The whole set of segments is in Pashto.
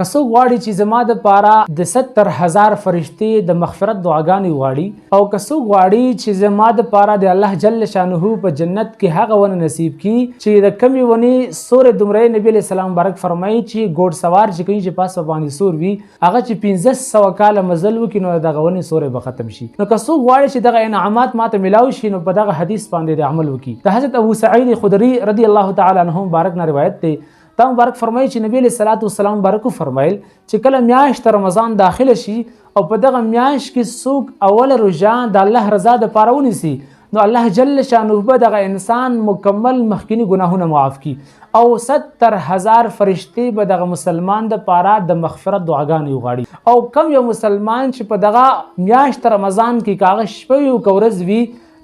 که څوک غواړي چې زما دپاره د 70,000 فرشتې د مغفرت دعاګانې وغواړي او که څوک غواړي چې زما دپاره د الله جل شانه په جنت کې هغه ونه نصیب کړي چې د کمې ونې سورې دومره نبي علیه السلام مبارک فرمایي چې ګوډ سوار چې کوي چې پاس په باندې سور وي هغه چې 1500 کاله مزل وکړي نو دغه ونې سورې به ختم شي. نو که څوک غواړي چې دغه انعامات ماته میلاو شي نو په دغه حدیث باندې د عمل وکړي. د حضرت ابو سعید خدری رضی الله تعالی عنه مبارک نه روایت دی. تا مبارک فرمایي چې نبی علیه الصلاۃ والسلام مبارک فرمایل چې کله میاشت رمضان داخله شي او په دغه میاشت کې څوک اول روژه د الله رضا دپاره ونیسي نو الله جل شانه به دغه انسان مکمل مخکینی ګناهونه معاف کړي او 70,000 فرشتې به دغه مسلمان دپاره د مغفرت دعاګانې وغواړي. او کم یو مسلمان چې په دغه میاشت رمضان کې کاغه شپه وي او که ورځ وي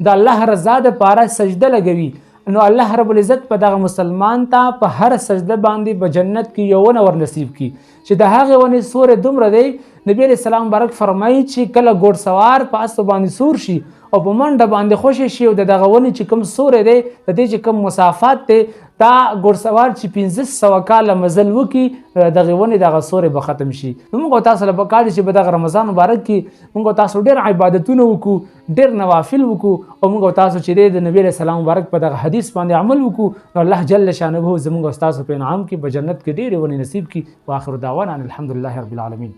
د الله رضا دپاره سجده لګوي نو الله رب العزت په دغه مسلمان ته په هر سجده باندې په جنت کې یو ونه ور نصیب کی چې د هغې ونې سورې دومره دی. نبی علیه السلام مبارک فرمایي چې کله ګوډ سوار په اس باندې سور شي او په منډه باندې خوشې شي او د دغه ونې چې کوم سورې دی د دې چې کوم مسافات دی دا ګوډ سوار چې 1500 کاله مزل وکړي دغه ونې دغه سورې به ختم شي. نو موږ تاسو له پکار دي چې په دغه رمضان مبارک کې موږ تاسو ډېر عبادتونه وکړو ډېر نوافل وکړو او موږ تاسو چې د نبی علیه السلام مبارک په دغه حدیث باندې عمل وکړو نو الله جل شانه زموږ او تاسو په انعام کې په جنت کې ډېرې ونې نصیب کړي. واخر دعوانا الحمدلله رب العالمین.